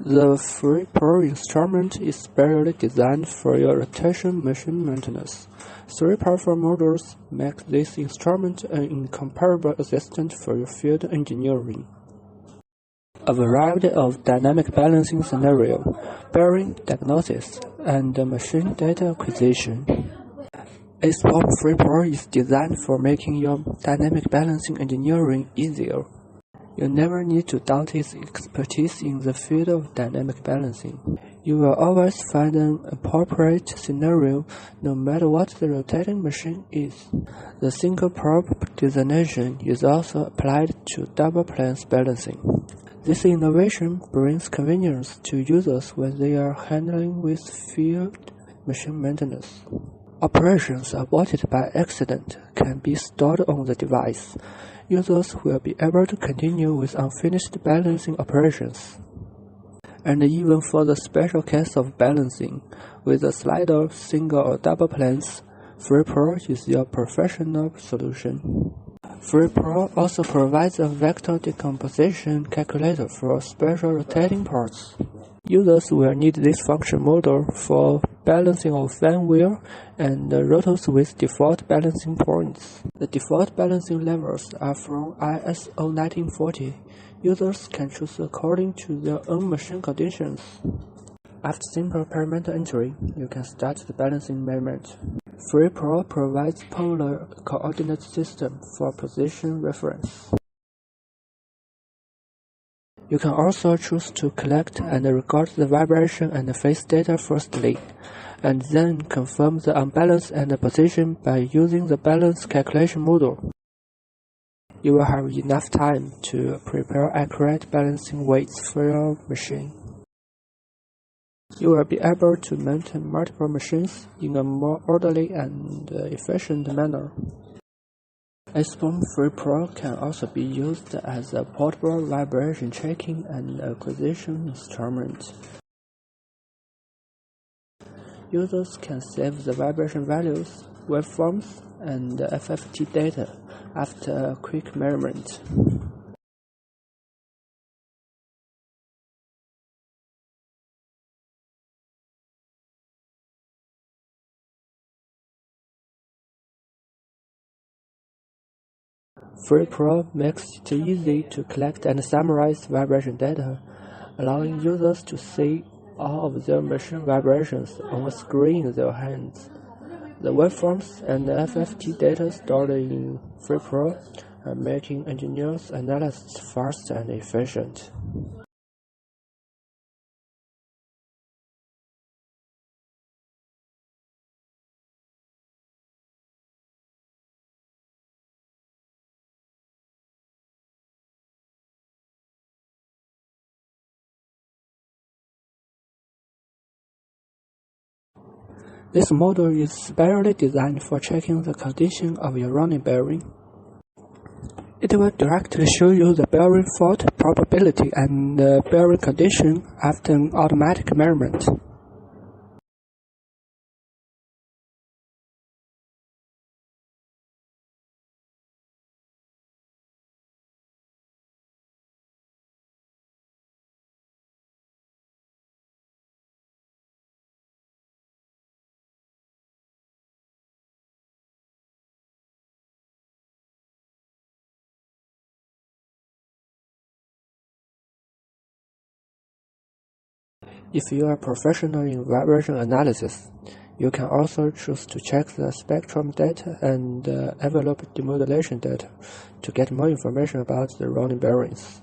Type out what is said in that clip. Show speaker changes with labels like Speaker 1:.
Speaker 1: The free Pro instrument is specially designed for your rotation machine maintenance. 3 powerful motors make this instrument an incomparable assistant for your field engineering. A variety of dynamic balancing scenario, bearing diagnosis, and machine data acquisition. A-Spot Free Pro is designed for making your dynamic balancing engineering easier. You never need to doubt its expertise in the field of dynamic balancing. You will always find an appropriate scenario no matter what the rotating machine is. The single probe designation is also applied to double planes balancing. This innovation brings convenience to users when they are handling with field machine maintenance. Operations aborted by accident can be stored on the device. Users will be able to continue with unfinished balancing operations. And even for the special case of balancing, with a slider, single or double planes, FreePro is your professional solution. FreePro also provides a vector decomposition calculator for special rotating parts. Users will need this function model for balancing of fan wheel and rotors with default balancing points. The default balancing levels are from ISO 1940. Users can choose according to their own machine conditions. After simple parameter entry, you can start the balancing measurement. FreePro provides polar coordinate system for position reference. You can also choose to collect and record the vibration and phase data firstly, and then confirm the unbalance and the position by using the balance calculation module. You will have enough time to prepare accurate balancing weights for your machine. You will be able to maintain multiple machines in a more orderly and efficient manner. A-Spot Free Pro can also be used as a portable vibration checking and acquisition instrument. Users can save the vibration values, waveforms, and FFT data after a quick measurement. FreePro makes it easy to collect and summarize vibration data, allowing users to see all of their machine vibrations on a screen in their hands. The waveforms and the FFT data stored in FreePro are making engineers' analysis fast and efficient. This model is specially designed for checking the condition of your running bearing. It will directly show you the bearing fault probability and the bearing condition after an automatic measurement. If you are a professional in vibration analysis, you can also choose to check the spectrum data and envelope demodulation data to get more information about the running bearings.